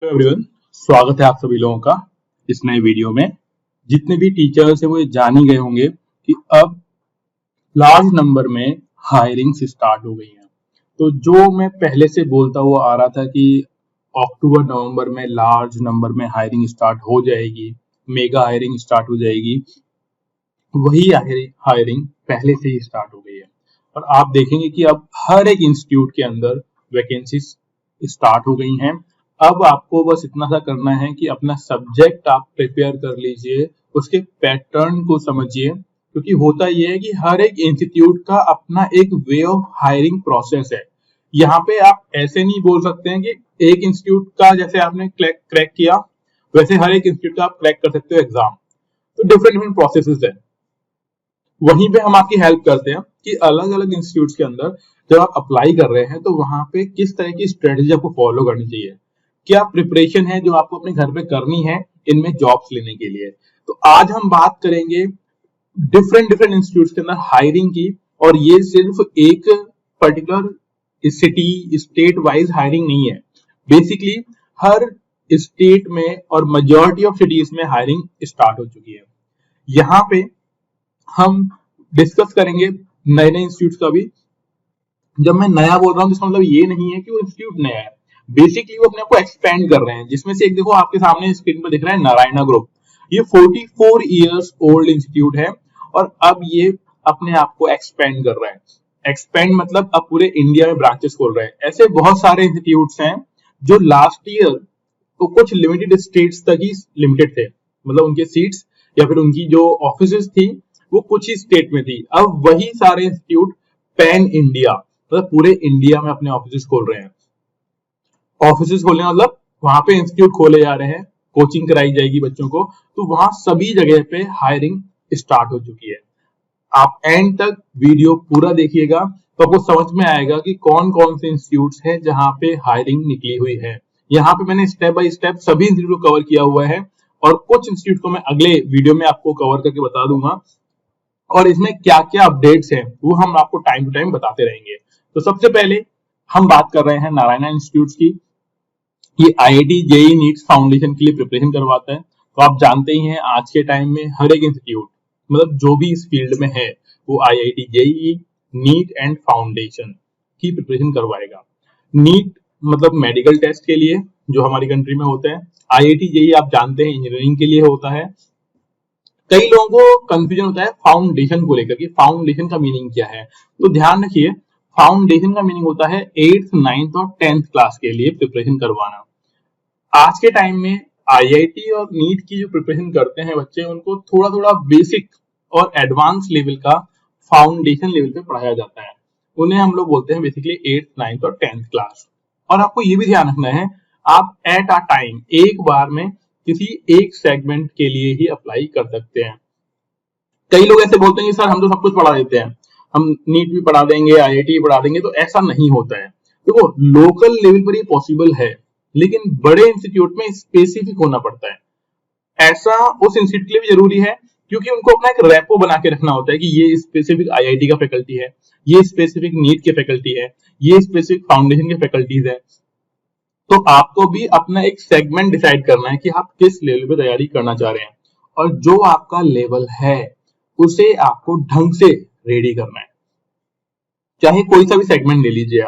Hello everyone, स्वागत है आप सभी लोगों का इस नए वीडियो में। जितने भी टीचर्स हैं वो जान ही गए होंगे कि अब लार्ज नंबर में हायरिंग्स स्टार्ट हो गई हैं। तो जो मैं पहले से बोलता हुआ आ रहा था कि अक्टूबर नवंबर में लार्ज नंबर में हायरिंग स्टार्ट हो जाएगी, मेगा हायरिंग स्टार्ट हो जाएगी, वही हायरिंग पहले से ही स्टार्ट हो गई है। और आप देखेंगे कि अब हर एक इंस्टीट्यूट के अंदर वैकेंसीज स्टार्ट हो गई हैं। अब आपको बस इतना सा करना है कि अपना सब्जेक्ट आप प्रिपेयर कर लीजिए, उसके पैटर्न को समझिए, क्योंकि होता यह है कि हर एक इंस्टीट्यूट का अपना एक वे ऑफ हायरिंग प्रोसेस है। यहाँ पे आप ऐसे नहीं बोल सकते हैं कि एक इंस्टीट्यूट का जैसे आपने क्रैक किया वैसे हर एक इंस्टीट्यूट का आप क्रैक कर सकते हो एग्जाम। तो डिफरेंट डिफरेंट प्रोसेसेस है। वहीं पे हम आपकी हेल्प करते हैं कि अलग अलग इंस्टीट्यूट्स के अंदर जब आप अप्लाई कर रहे हैं तो वहां पे किस तरह की स्ट्रेटेजी आपको फॉलो करनी चाहिए, क्या प्रिपरेशन है जो आपको अपने घर पे करनी है इनमें जॉब्स लेने के लिए। तो आज हम बात करेंगे डिफरेंट डिफरेंट इंस्टीट्यूट्स के अंदर हायरिंग की। और ये सिर्फ एक particular city state wise hiring नहीं है। बेसिकली हर स्टेट में और मेजॉरिटी ऑफ सिटीज में हायरिंग स्टार्ट हो चुकी है। यहाँ पे हम डिस्कस करेंगे नए नए इंस्टीट्यूट का भी। जब मैं नया बोल रहा हूँ तो इसका मतलब ये नहीं है कि वो इंस्टीट्यूट नया है। बेसिकली वो अपने आप को एक्सपेंड कर रहे हैं, जिसमें से एक देखो आपके सामने स्क्रीन पर दिख रहा है नारायणा ग्रुप। ये 44 इयर्स ओल्ड इंस्टीट्यूट है और अब ये अपने आप को एक्सपेंड कर रहा है। एक्सपेंड मतलब अब पूरे इंडिया में ब्रांचेस खोल रहे हैं। ऐसे बहुत सारे इंस्टीट्यूट्स हैं जो लास्ट ईयर तो कुछ लिमिटेड स्टेट्स तक ही लिमिटेड थे, मतलब उनके सीट्स या फिर उनकी जो ऑफिसेज थी वो कुछ ही स्टेट में थी। अब वही सारे इंस्टीट्यूट पैन इंडिया मतलब पूरे इंडिया में अपने ऑफिसेज खोल रहे हैं। ऑफिसेज खोलने मतलब वहां पे इंस्टीट्यूट खोले जा रहे हैं, कोचिंग कराई जाएगी बच्चों को। तो वहां सभी जगह पे हायरिंग स्टार्ट हो चुकी है। आप एंड तक वीडियो पूरा देखिएगा तो आपको समझ में आएगा कि कौन कौन से इंस्टीट्यूट्स हैं जहां पे हायरिंग निकली हुई है। यहाँ पे मैंने स्टेप बाय स्टेप सभी इंस्टीट्यूट को कवर किया हुआ है और कुछ इंस्टीट्यूट को मैं अगले वीडियो में आपको कवर करके बता दूंगा और इसमें क्या क्या अपडेट्स हैं वो हम आपको टाइम टू टाइम बताते रहेंगे। तो सबसे पहले हम बात कर रहे हैं नारायणा इंस्टीट्यूट की। ये आईआईटी जेईई नीट्स फाउंडेशन के लिए प्रिपरेशन करवाता है। तो आप जानते ही हैं आज के टाइम में हर एक इंस्टीट्यूट मतलब जो भी इस फील्ड में है वो IIT JEE neat and foundation की प्रिपरेशन करवाएगा। नीट मतलब मेडिकल टेस्ट के लिए जो हमारी कंट्री में होता है। आईआईटी जेईई आप जानते हैं इंजीनियरिंग के लिए होता है। कई लोगों को कंफ्यूजन होता है फाउंडेशन को लेकर कि फाउंडेशन का मीनिंग क्या है। तो ध्यान रखिए, फाउंडेशन का मीनिंग होता है 8th 9th और 10th क्लास के लिए प्रिपरेशन करवाना। आज के टाइम में आईआईटी और नीट की जो प्रिपरेशन करते हैं बच्चे, उनको थोड़ा थोड़ा बेसिक और एडवांस लेवल का फाउंडेशन लेवल पे पढ़ाया जाता है। उन्हें हम लोग बोलते हैं बेसिकली 8th 9th और 10th क्लास। और आपको ये भी ध्यान रखना है, आप एट अ टाइम एक बार में किसी एक सेगमेंट के लिए ही अप्लाई कर सकते हैं। कई लोग ऐसे बोलते हैं कि सर हम तो सब कुछ पढ़ा देते हैं, हम नीट भी पढ़ा देंगे आईआईटी भी पढ़ा देंगे। तो ऐसा नहीं होता है। देखो लोकल लेवल पर ये पॉसिबल है, लेकिन बड़े इंस्टीट्यूट में स्पेसिफिक होना पड़ता है। ऐसा उस इंस्टीट्यूट के लिए भी जरूरी है क्योंकि उनको अपना एक रेपो बना के रखना होता है कि ये स्पेसिफिक आईआईटी का फैकल्टी है, ये स्पेसिफिक नीट के फैकल्टी है, ये स्पेसिफिक फाउंडेशन के फैकल्टीज है। तो आपको भी अपना एक सेगमेंट डिसाइड करना है कि आप किस लेवल पे तैयारी करना चाह रहे हैं और जो आपका लेवल है उसे आपको ढंग से रेडी करना है। चाहे कोई सा भी सेगमेंट ले लीजिए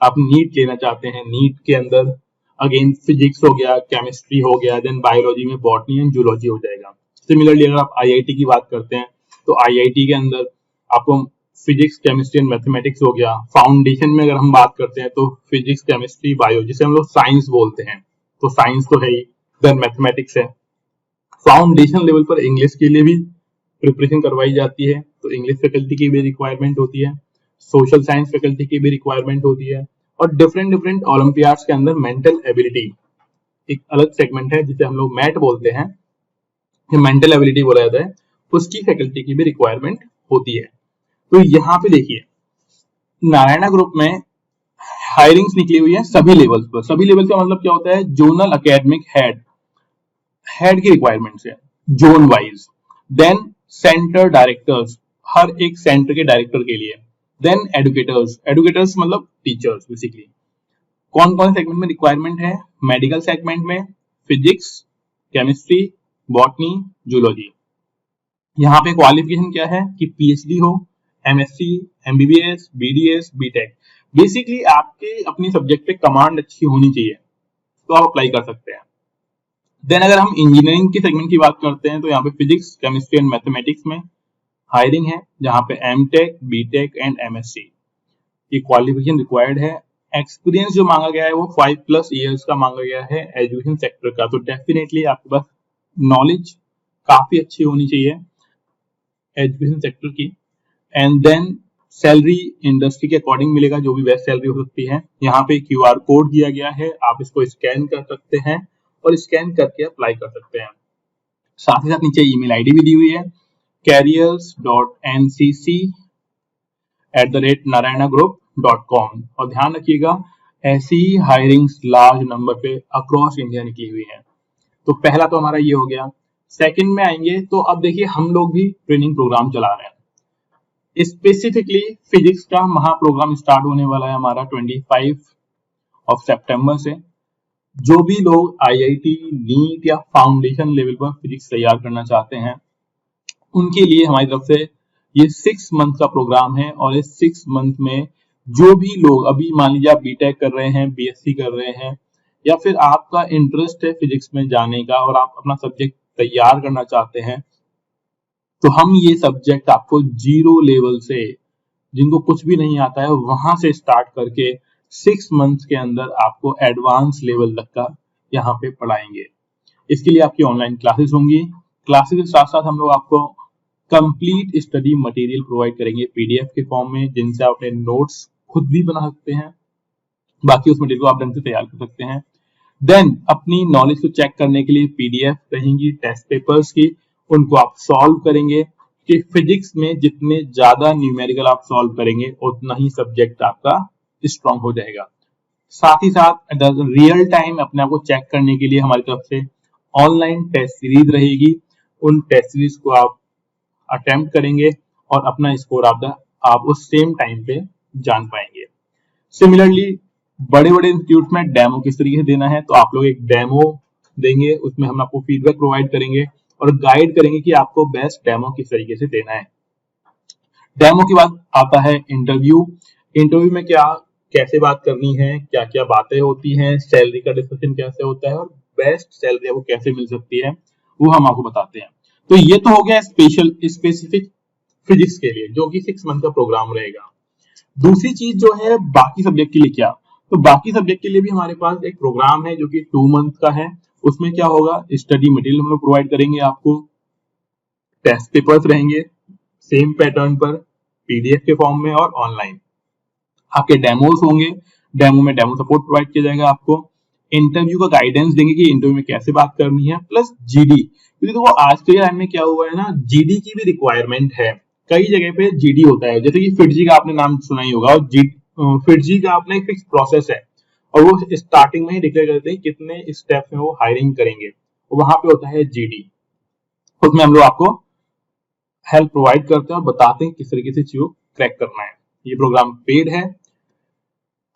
आप नीट लेना चाहते हैं, नीट के अंदर अगेन फिजिक्स हो गया, केमिस्ट्री हो गया, देन बायोलॉजी में बॉटनी एंड जूलॉजी हो जाएगा। सिमिलरली अगर आप आईआईटी की बात करते हैं तो आईआईटी के अंदर आपको फिजिक्स केमिस्ट्री एंड मैथमेटिक्स हो गया। फाउंडेशन में अगर हम बात करते हैं तो फिजिक्स केमिस्ट्री बायो, जिसे हम लोग साइंस बोलते हैं, तो साइंस तो है ही, देन मैथमेटिक्स है। फाउंडेशन लेवल पर इंग्लिश के लिए भी प्रिपरेशन करवाई जाती है, तो इंग्लिश फैकल्टी की भी रिक्वायरमेंट होती है, सोशल साइंस फैकल्टी की भी रिक्वायरमेंट होती है। और डिफरेंट डिफरेंट ओलंपियाड्स के अंदर मेंटल एबिलिटी एक अलग सेगमेंट है जिसे हम लोग मैट बोलते हैं, मेंटल एबिलिटी बोला जाता है, उसकी फैकल्टी की भी रिक्वायरमेंट होती है। तो यहाँ पे देखिए नारायणा ग्रुप में हायरिंग्स निकली हुई है सभी लेवल्स पर। सभी लेवल का मतलब क्या होता है, जोनल एकेडमिक हेड की रिक्वायरमेंट्स है zone wise. Then centre directors, हर एक सेंटर के डायरेक्टर के लिए। देन एडुकेटर्स मतलब टीचर्स बेसिकली। कौन कौन से सेगमेंट में रिक्वायरमेंट है? मेडिकल सेगमेंट में फिजिक्स, केमिस्ट्री, बॉटनी, जूलॉजी। यहाँ पे क्वालिफिकेशन क्या है कि पीएचडी हो, MSc, MBBS, BDS, BTech. Basically आपके अपनी सब्जेक्ट पे कमांड अच्छी होनी चाहिए तो आप अप्लाई कर सकते हैं। देन अगर हम इंजीनियरिंग के सेगमेंट की बात करते हैं तो यहाँ पे फिजिक्स, केमिस्ट्री एंड मैथमेटिक्स में हायरिंग है, जहाँ पे एमटेक, बीटेक एंड एमएससी की क्वालिफिकेशन रिक्वायर्ड है। एक्सपीरियंस जो मांगा गया है वो 5+ ईयर्स का मांगा गया है एजुकेशन सेक्टर का, तो डेफिनेटली आपके पास नॉलेज काफी अच्छी होनी चाहिए एजुकेशन सेक्टर की। एंड देन सैलरी इंडस्ट्री के अकॉर्डिंग मिलेगा, जो भी बेस्ट सैलरी हो सकती है। यहाँ पे क्यूआर कोड दिया गया है, आप इसको स्कैन कर सकते हैं और स्कैन करके अप्लाई कर सकते हैं। साथ ही साथ नीचे ईमेल आईडी भी दी हुई है, careers.ncc@narayanagroup.com। और ध्यान रखिएगा ऐसी ही हायरिंग्स लार्ज नंबर पे अक्रॉस इंडिया निकली हुई है। तो पहला तो हमारा ये हो गया। सेकंड में आएंगे तो अब देखिए हम लोग भी ट्रेनिंग प्रोग्राम चला रहे हैं। स्पेसिफिकली फिजिक्स का महा प्रोग्राम स्टार्ट होने वाला है हमारा 25 सितंबर से। जो भी लोग आईआईटी, नीट या फाउंडेशन लेवल पर फिजिक्स तैयार करना चाहते हैं उनके लिए हमारी तरफ से ये 6 मंथ का प्रोग्राम है। और इस 6 मंथ में जो भी लोग अभी मान लीजिए आप बीटेक कर रहे हैं, बीएससी कर रहे हैं, या फिर आपका इंटरेस्ट है फिजिक्स में जाने का और आप अपना सब्जेक्ट तैयार करना चाहते हैं, तो हम ये सब्जेक्ट आपको जीरो लेवल से, जिनको कुछ भी नहीं आता है वहां से स्टार्ट करके 6 मंथ्स के अंदर आपको एडवांस लेवल तक का यहाँ पे पढ़ाएंगे। इसके लिए आपकी ऑनलाइन क्लासेस होंगी। क्लासेस के साथ साथ हम लोग आपको कंप्लीट स्टडी मटेरियल प्रोवाइड करेंगे पीडीएफ के फॉर्म में, जिनसे आप अपने नोट्स खुद भी बना सकते हैं, बाकी उस मटेरियल को आप ढंग से तैयार कर सकते हैं। देन अपनी नॉलेज को चेक करने के लिए पीडीएफ रहेंगी टेस्ट पेपर्स की, उनको आप सॉल्व करेंगे कि फिजिक्स में जितने ज्यादा न्यूमेरिकल आप सॉल्व करेंगे उतना ही सब्जेक्ट आपका स्ट्रांग हो जाएगा। साथ ही साथ रियल टाइम अपने आप को चेक करने के लिए हमारी तरफ से ऑनलाइन टेस्ट सीरीज रहेगी। उन टेस्ट सीरीज को आप अटेम्प्ट करेंगे और अपना स्कोर आप उस सेम टाइम पे जान पाएंगे। सिमिलरली बड़े बड़े इंस्टीट्यूट में डेमो किस तरीके से देना है, तो आप लोग एक डेमो देंगे, उसमें हम आपको फीडबैक प्रोवाइड करेंगे और गाइड करेंगे कि आपको बेस्ट डेमो किस तरीके से देना है। डेमो के बाद आता है इंटरव्यू। इंटरव्यू में कैसे बात करनी है, क्या क्या बातें होती हैं, सैलरी का डिस्कशन कैसे होता है और बेस्ट सैलरी आपको कैसे मिल सकती है वो हम आपको बताते हैं। तो ये तो हो गया स्पेसिफिक फिजिक्स के लिए, जो कि 6 मंथ का प्रोग्राम रहेगा। दूसरी चीज जो है बाकी सब्जेक्ट के लिए क्या, तो बाकी सब्जेक्ट के लिए भी हमारे पास एक प्रोग्राम है जो कि 2 मंथ का है। उसमें क्या होगा, स्टडी मटेरियल हम लोग प्रोवाइड करेंगे आपको, टेस्ट पेपर्स रहेंगे सेम पैटर्न पर पीडीएफ के फॉर्म में और ऑनलाइन। आपके डेमोस होंगे, डेमो में डेमो सपोर्ट प्रोवाइड किया जाएगा आपको। इंटरव्यू का गाइडेंस देंगे कि इंटरव्यू में कैसे बात करनी है, प्लस जीडी, क्योंकि देखो आज के टाइम में क्या हुआ है ना, जीडी की भी रिक्वायरमेंट है। कई जगह पे जीडी होता है, जैसे कि फिटजी का आपने नाम सुना ही होगा, और फिटजी का अपना एक फिक्स प्रोसेस है और वो स्टार्टिंग में ही डिक्लेयर करते हैं कितने स्टेप्स में वो हायरिंग करेंगे, वहां पे होता है जीडी। उसमें हम लोग आपको हेल्प प्रोवाइड करते हैं और बताते हैं किस तरीके से चीजों क्रैक करना है। ये प्रोग्राम पेड है।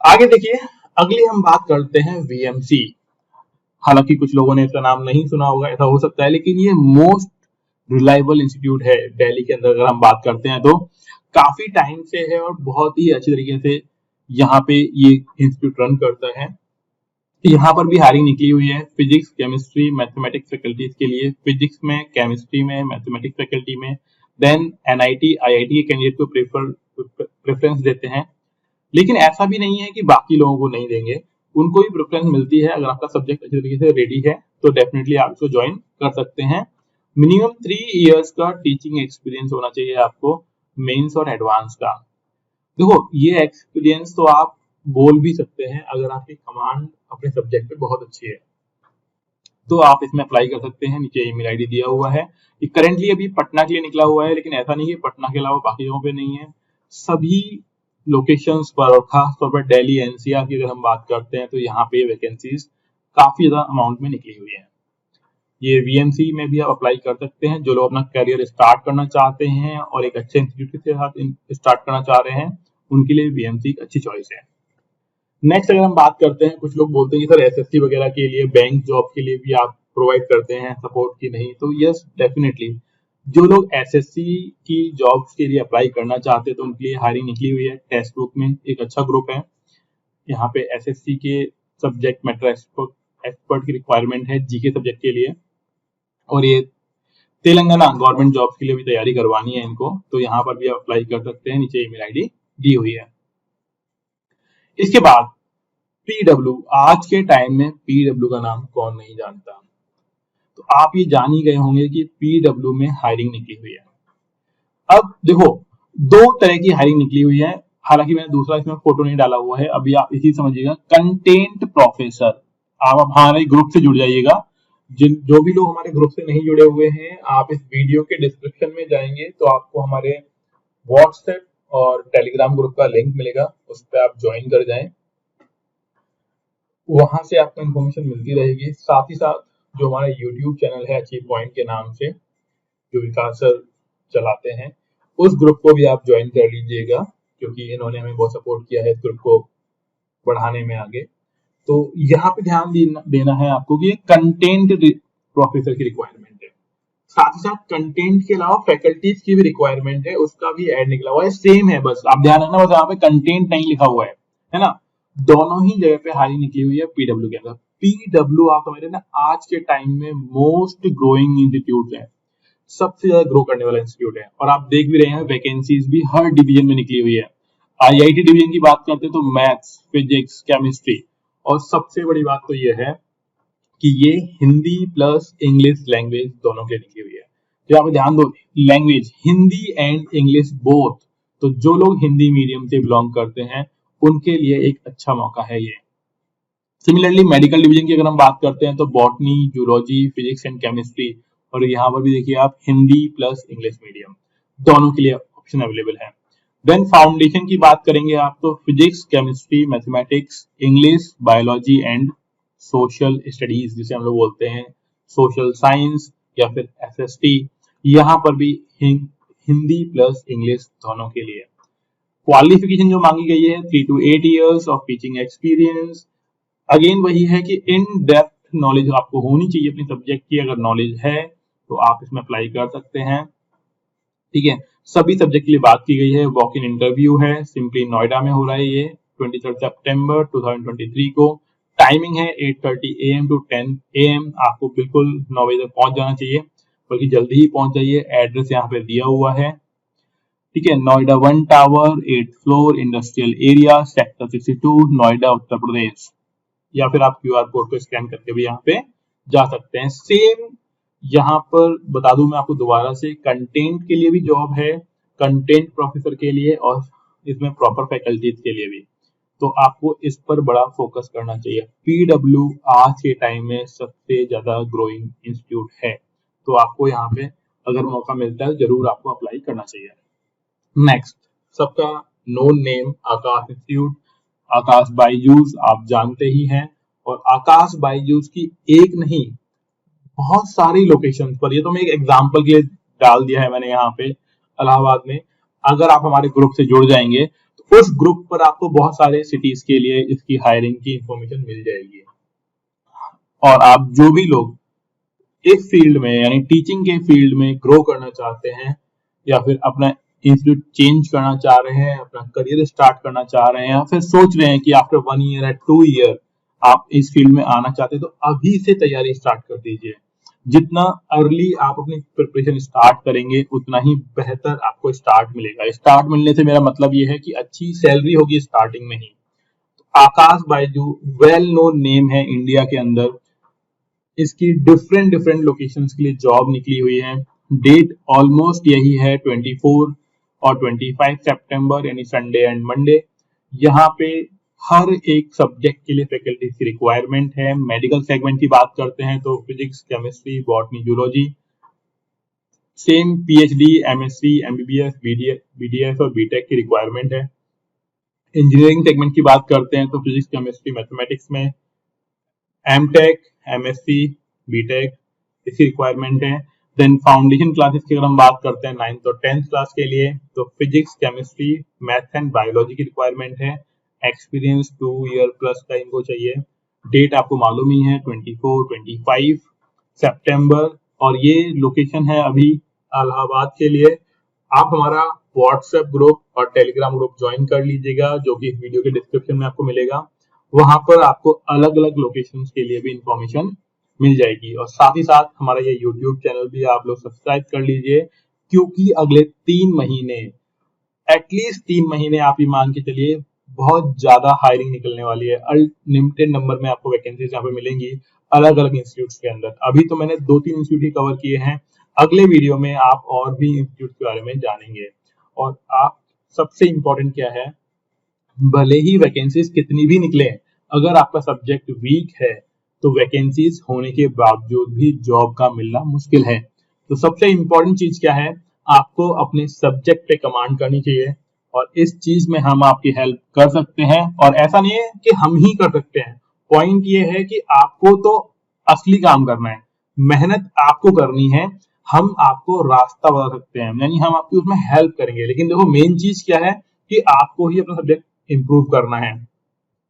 आगे देखिए, अगली हम बात करते हैं वीएमसी। हालांकि कुछ लोगों ने इसका नाम नहीं सुना होगा, ऐसा हो सकता है, लेकिन ये मोस्ट रिलायबल इंस्टीट्यूट है दिल्ली के अंदर। अगर हम बात करते हैं तो काफी टाइम से है और बहुत ही अच्छी तरीके से यहाँ पे ये इंस्टीट्यूट रन करता है। यहाँ पर भी हायरिंग निकली हुई है फिजिक्स, केमिस्ट्री, मैथमेटिक्स फैकल्टीज के लिए, फिजिक्स में, केमिस्ट्री में, मैथमेटिक्स फैकल्टी में। देन एनआईटी, आईआईटी के कैंडिडेट को प्रेफरेंस देते हैं, लेकिन ऐसा भी नहीं है कि बाकी लोगों को नहीं देंगे, उनको भी प्रेफरेंस मिलती है। अगर आपका सब्जेक्ट अच्छी तरीके से रेडी है तो डेफिनेटली आप इसको ज्वाइन कर सकते हैं। मिनिमम 3 इयर्स का टीचिंग एक्सपीरियंस होना चाहिए आपको, मेंस और एडवांस का। देखो ये एक्सपीरियंस तो आप बोल भी सकते हैं, अगर आपकी कमांड अपने सब्जेक्ट पे बहुत अच्छी है तो आप इसमें अप्लाई कर सकते हैं। नीचे ईमेल आईडी दिया हुआ है। ये करेंटली अभी पटना के लिए निकला हुआ है, लेकिन ऐसा नहीं है पटना के अलावा बाकी जगहों पे नहीं है, सभी लोकेशंस पर, और खास तौर पर दिल्ली एनसीआर की अगर हम बात करते हैं तो यहाँ पे वैकेंसीज काफी ज्यादा अमाउंट में निकली हुई है। ये वीएमसी में भी आप अप्लाई कर सकते हैं। जो लोग अपना करियर स्टार्ट करना चाहते हैं और एक अच्छे इंस्टीट्यूट के साथ स्टार्ट करना चाह रहे हैं, उनके लिए वीएमसी एक अच्छी चॉइस है। नेक्स्ट अगर हम बात करते हैं, कुछ लोग बोलते हैं कि सर एसएससी वगैरह के लिए, बैंक जॉब के लिए भी आप प्रोवाइड करते हैं सपोर्ट की नहीं, तो यस डेफिनेटली जो लोग एसएससी की जॉब्स के लिए अप्लाई करना चाहते हैं तो उनके लिए हायरिंग निकली हुई है। टेक्स्ट बुक में एक अच्छा ग्रुप है, यहाँ पे एसएससी के सब्जेक्ट मैटर एक्सपर्ट की रिक्वायरमेंट है जीके सब्जेक्ट के लिए, और ये तेलंगाना गवर्नमेंट जॉब्स के लिए भी तैयारी करवानी है इनको, तो यहाँ पर भी आप अप्लाई कर सकते हैं, नीचे ईमेल आईडी दी हुई है। इसके बाद पीडब्ल्यू, आज के टाइम में पीडब्ल्यू का नाम कौन नहीं जानता, तो आप ये जान ही गए होंगे कि पीडब्ल्यू में हायरिंग निकली हुई है। अब देखो दो तरह की हायरिंग निकली हुई है, हालांकि मैंने दूसरा इसमें फोटो नहीं डाला हुआ है, अभी आप इसी समझिएगा। कंटेंट प्रोफेसर, आप हमारे ग्रुप से जुड़ जाइएगा। जो भी लोग हमारे ग्रुप से नहीं जुड़े हुए हैं, आप इस वीडियो के डिस्क्रिप्शन में जाएंगे तो आपको हमारे व्हाट्सएप और टेलीग्राम ग्रुप का लिंक मिलेगा, उस पर आप ज्वाइन कर जाएं, वहां से आपको इन्फॉर्मेशन मिलती रहेगी। साथ ही साथ जो हमारा यूट्यूब चैनल है अचीव पॉइंट के नाम से, जो विकास सर चलाते हैं, उस ग्रुप को भी आप ज्वाइन कर लीजिएगा, क्योंकि इन्होंने हमें बहुत सपोर्ट किया है इस ग्रुप को बढ़ाने में आगे। तो यहाँ पे ध्यान देना है आपको कि कंटेंट प्रोफेसर की रिक्वायरमेंट है, साथ ही साथ कंटेंट के अलावा फैकल्टीज की भी रिक्वायरमेंट है, उसका भी ऐड निकला हुआ है, सेम है, बस आप ध्यान रखना, बस यहाँ पे कंटेंट नहीं लिखा हुआ है ना। दोनों ही जगह पे हायरिंग निकली हुई है पीडब्ल्यू के अंदर। पीडब्ल्यू आप समझ रहे ना, आज के टाइम में मोस्ट ग्रोइंग इंस्टीट्यूट है, सबसे ज्यादा ग्रो करने वाला इंस्टीट्यूट है, और आप देख भी रहे हैं वैकेंसीज भी हर डिवीजन में निकली हुई है। आईआईटी डिवीजन की बात करते हैं तो मैथ्स, फिजिक्स, केमिस्ट्री, और सबसे बड़ी बात तो यह है कि ये हिंदी प्लस इंग्लिश लैंग्वेज दोनों के लिए निकली हुई है। तो यहाँ पे ध्यान दो, language Hindi and English both, तो जो लोग हिंदी मीडियम से बिलोंग करते हैं उनके लिए एक अच्छा मौका है ये। सिमिलरली मेडिकल डिवीजन की अगर हम बात करते हैं तो botany, zoology, physics and chemistry, और यहाँ पर भी देखिए आप हिंदी प्लस इंग्लिश मीडियम, दोनों के लिए ऑप्शन अवेलेबल है। देन फाउंडेशन की बात करेंगे आप तो physics, chemistry, mathematics, English, biology and social studies, जिसे हम लोग बोलते हैं सोशल साइंस या फिर एसएसटी, यहाँ पर भी हिंदी प्लस इंग्लिश दोनों के लिए। क्वालिफिकेशन जो मांगी गई है 3 to 8 years of teaching experience. Again वही है कि इन डेप्थ नॉलेज आपको होनी चाहिए अपने सब्जेक्ट की, अगर नॉलेज है तो आप इसमें अप्लाई कर सकते हैं, ठीक है। सभी सब्जेक्ट के लिए बात की गई है। वॉक इन इंटरव्यू है, सिंपली नोएडा में हो रहा है ये 23 सितंबर 2023 को। टाइमिंग है 8:30 AM to 10 AM। आपको बिल्कुल 9 बजे तक पहुंच जाना चाहिए, बल्कि जल्दी ही पहुंच जाइए। एड्रेस यहाँ पे दिया हुआ है, ठीक है। Noida 1 tower, 8th floor, industrial area, sector 62, Noida, Uttar Pradesh. या फिर आप क्यूआर कोड को स्कैन करके भी यहाँ पे जा सकते हैं। सेम यहाँ पर बता दूं मैं आपको दोबारा से, कंटेंट के लिए भी जॉब है, कंटेंट प्रोफेसर के लिए, और इसमें प्रॉपर फैकल्टीज के लिए भी, तो आपको इस पर बड़ा फोकस करना चाहिए। पीडब्ल्यू आज के टाइम में सबसे ज्यादा ग्रोइंग इंस्टीट्यूट है, तो आपको यहाँ पे अगर मौका मिलता है जरूर आपको अप्लाई करना चाहिए। नेक्स्ट, सबका नोन नेम आकाश इंस्टीट्यूट, आकाश बायजूस आप जानते ही हैं, और आकाश बायजूस की एक नहीं बहुत सारी लोकेशन पर, ये तो मैं एक एग्जांपल के लिए डाल दिया है मैंने यहाँ पे इलाहाबाद में। अगर आप हमारे ग्रुप से जुड़ जाएंगे तो उस ग्रुप पर आपको बहुत सारे सिटीज के लिए इसकी हायरिंग की इंफॉर्मेशन मिल जाएगी। और आप जो भी लोग इस फील्ड में यानी टीचिंग के फील्ड में ग्रो करना चाहते हैं, या फिर अपना इंस्टीट्यूट चेंज करना चाह रहे हैं, अपना करियर स्टार्ट करना चाह रहे हैं, या फिर सोच रहे हैं कि आफ्टर 1 year या 2 year आप इस फील्ड में आना चाहते हैं, तो अभी से तैयारी स्टार्ट कर दीजिए। जितना अर्ली आप अपनी प्रिपरेशन स्टार्ट करेंगे उतना ही बेहतर आपको स्टार्ट मिलेगा। स्टार्ट मिलने से मेरा मतलब ये है कि अच्छी सैलरी होगी स्टार्टिंग में ही। आकाश बायजू वेल नोन नेम है इंडिया के अंदर, इसकी डिफरेंट डिफरेंट लोकेशंस के लिए जॉब निकली हुई है। डेट ऑलमोस्ट यही है 24 और 25 सितंबर, यानी संडे एंड मंडे। यहाँ पे हर एक सब्जेक्ट के लिए फैकल्टी की रिक्वायरमेंट है। मेडिकल सेगमेंट की बात करते हैं तो physics, chemistry, botany, zoology, same PhD, MSc, MBBS, BDS और बीटेक की रिक्वायरमेंट है। इंजीनियरिंग सेगमेंट की बात करते हैं तो फिजिक्स, केमिस्ट्री, मैथमेटिक्स में एमटेक, एमएससी, बीटेक इसकी रिक्वायरमेंट है। देन फाउंडेशन क्लासेस की अगर हम बात करते हैं 9th और 10th क्लास के लिए, तो physics, chemistry, maths and biology की रिक्वायरमेंट है। एक्सपीरियंस 2 ईयर प्लस का इनको चाहिए। डेट आपको मालूम ही है 24, 25 सितंबर, और ये लोकेशन है अभी इलाहाबाद के लिए। आप हमारा व्हाट्सएप ग्रुप और टेलीग्राम ग्रुप ज्वाइन कर लीजिएगा, जो कि इस वीडियो के डिस्क्रिप्शन में आपको मिलेगा। वहां पर आपको अलग अलग लोकेशंस के लिए भी इंफॉर्मेशन मिल जाएगी, और साथ ही साथ हमारा ये यूट्यूब चैनल भी आप लोग सब्सक्राइब कर लीजिए, क्योंकि अगले 3 महीने, एटलीस्ट 3 महीने आप ये मान के चलिए, बहुत ज्यादा हायरिंग निकलने वाली है। अनलिमिटेड नंबर में आपको वैकेंसीज यहाँ पे मिलेंगी अलग अलग इंस्टीट्यूट के अंदर। अभी तो मैंने 2-3 इंस्टीट्यूट ही कवर किए हैं, अगले वीडियो में आप और भी इंस्टीट्यूट के बारे में जानेंगे। और आप सबसे इंपॉर्टेंट क्या है, भले ही वैकेंसीज कितनी भी निकले, अगर आपका सब्जेक्ट वीक है तो वैकेंसीज होने के बावजूद भी जॉब का मिलना मुश्किल है। तो सबसे इंपॉर्टेंट चीज क्या है, आपको अपने सब्जेक्ट पे कमांड करनी चाहिए, और इस चीज में हम आपकी हेल्प कर सकते हैं। और ऐसा नहीं है कि हम ही कर सकते हैं, पॉइंट ये है कि आपको तो असली काम करना है, मेहनत आपको करनी है। हम आपको रास्ता बता सकते हैं, यानी हम आपकी उसमें हेल्प करेंगे, लेकिन देखो मेन चीज क्या है कि आपको ही अपना सब्जेक्ट इंप्रूव करना है।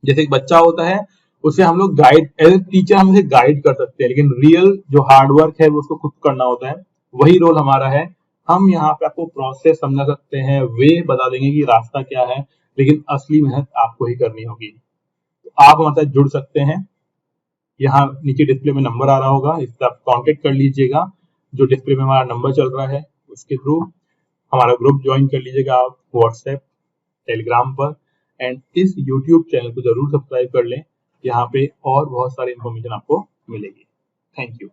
जैसे एक बच्चा होता है, उसे हम लोग गाइड, एज ए टीचर हम उसे गाइड कर सकते हैं, लेकिन रियल जो हार्ड वर्क है वो उसको खुद करना होता है। वही रोल हमारा है। हम यहाँ पे आपको प्रोसेस समझा सकते हैं, वे बता देंगे कि रास्ता क्या है, लेकिन असली मेहनत आपको ही करनी होगी। तो आप हमारे साथ जुड़ सकते हैं। यहाँ नीचे डिस्प्ले में नंबर आ रहा होगा, इससे आप कांटेक्ट कर लीजिएगा। जो डिस्प्ले में हमारा नंबर चल रहा है उसके थ्रू हमारा ग्रुप ज्वाइन कर लीजिएगा आप व्हाट्सएप टेलीग्राम पर। एंड इस यूट्यूब चैनल को जरूर सब्सक्राइब कर लें, यहाँ पे और बहुत सारी इंफॉर्मेशन आपको मिलेगी। Thank you.